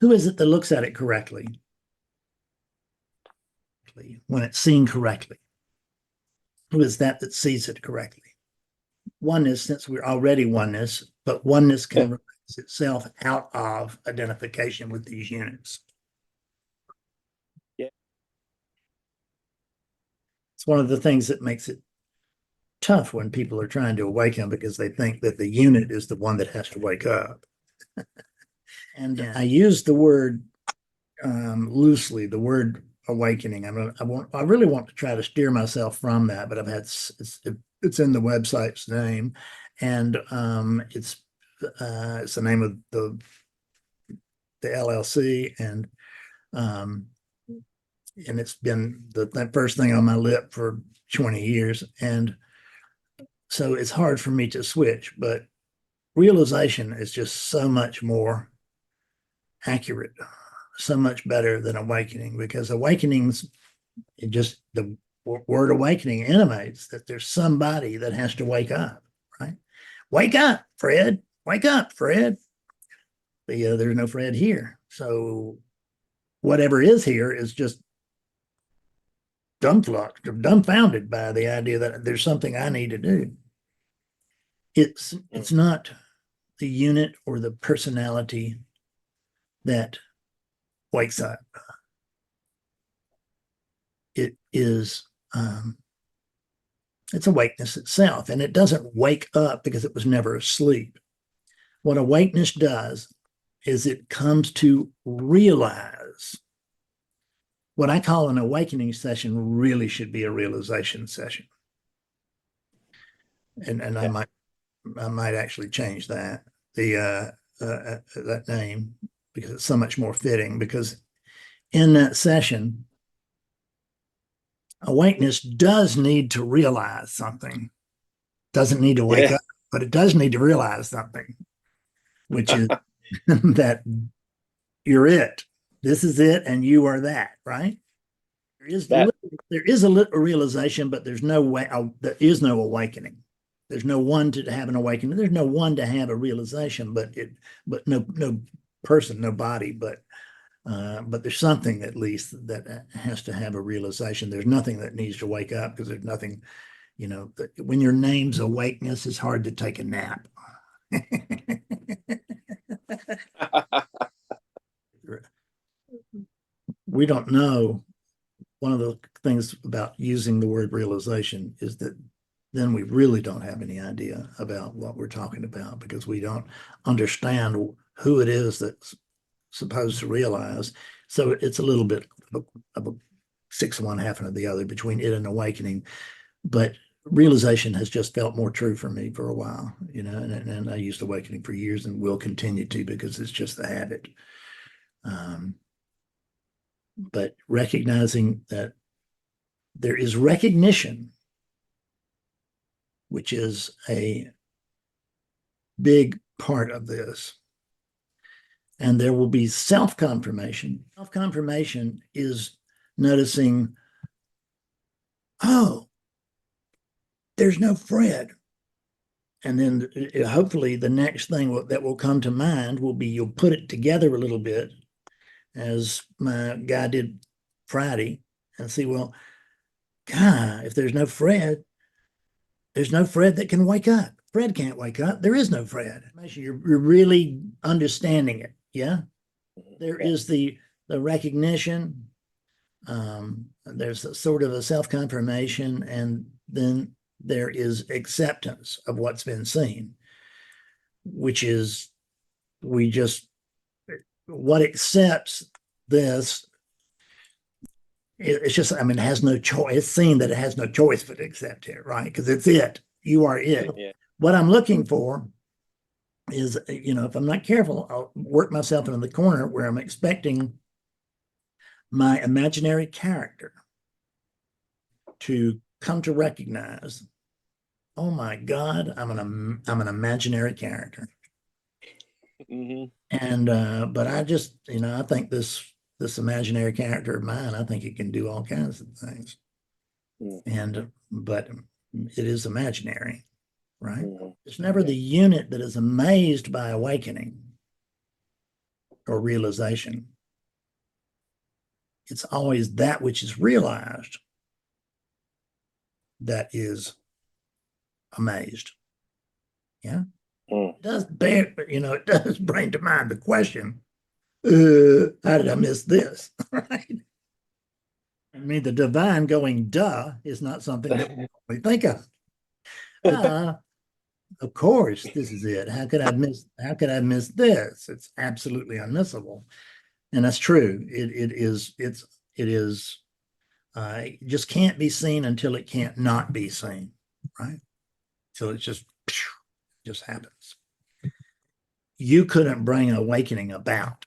Who is it that looks at it correctly when it's seen correctly? Who is that that sees it correctly? Oneness, since we're already oneness, but oneness can release itself out of identification with these units. Yeah. It's one of the things that makes it tough when people are trying to awaken, because they think that the unit is the one that has to wake up. And I use the word loosely, the word awakening. I really want to try to steer myself from that, but it's in the website's name, and it's the name of the LLC, and it's been the first thing on my lip for 20 years, and so it's hard for me to switch. But realization is just so much more accurate, so much better than awakening, because awakenings, the word awakening intimates that there's somebody that has to wake up, right? Wake up, Fred. Wake up, Fred. But there's no Fred here. So whatever is here is just dumbfounded by the idea that there's something I need to do. It's not the unit or the personality that wakes up. It is it's awakeness itself, and it doesn't wake up because it was never asleep. What awakeness does is it comes to realize. What I call an awakening session really should be a realization session, and I might actually change that that name, because it's so much more fitting. Because in that session, awakeness does need to realize something. Doesn't need to wake up, but it does need to realize something, which is that you're it. This is it, and you are that, right? There is a realization, but there's no way. There is no awakening. There's no one to have an awakening. There's no one to have a realization, but no person, no body, but there's something at least that has to have a realization. There's nothing that needs to wake up, because there's nothing, when your name's awakeness, it's hard to take a nap. We don't know. One of the things about using the word realization is that then we really don't have any idea about what we're talking about, because we don't understand who it is that's supposed to realize. So it's a little bit of a 6 of one, half of the other between it and awakening. But realization has just felt more true for me for a while, and I used awakening for years and will continue to, because it's just the habit. But recognizing that there is recognition, which is a big part of this. And there will be self-confirmation. Self-confirmation is noticing, oh, there's no Fred. And then hopefully the next thing that will come to mind will be, you'll put it together a little bit, as my guy did Friday, and see, well, God, if there's no Fred that can wake up. Fred can't wake up. There is no Fred. You're really understanding it. Yeah. There is the recognition. There's a sort of a self-confirmation, and then there is acceptance of what's been seen, which is what accepts this. It's just, it has no choice. It's seen that it has no choice but to accept it, right? Because it's it. You are it. Yeah. What I'm looking for is, if I'm not careful, I'll work myself into the corner where I'm expecting my imaginary character to come to recognize, oh my God, I'm an imaginary character. Mm-hmm. And but I just, I think this imaginary character of mine, I think it can do all kinds of things. Mm-hmm. But it is imaginary, right? Mm-hmm. It's never the unit that is amazed by awakening. or realization. It's always that which is realized that is amazed. Yeah. It does bear, it does bring to mind the question, how did I miss this? Right. I mean, the divine going, duh, is not something that we think of. Of course, this is it. How could I miss this? It's absolutely unmissable. And that's true. It is it just can't be seen until it can't not be seen. Right. So it just happens. You couldn't bring awakening about.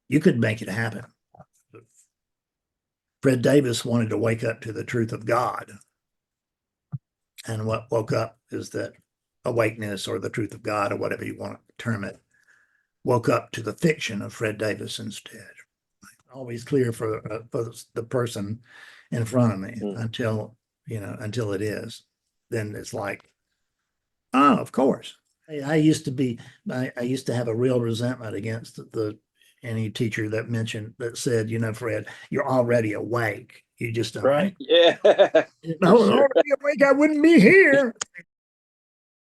You could make it happen. Fred Davis wanted to wake up to the truth of God. And what woke up is that awakeness or the truth of God or whatever you want to term it, woke up to the fiction of Fred Davis instead. Always clear for the person in front of me until it is. Then it's like, oh, of course. I used to have a real resentment against any teacher that said, Fred, you're already awake. You just don't. Right. Yeah. If I was already awake, I wouldn't be here.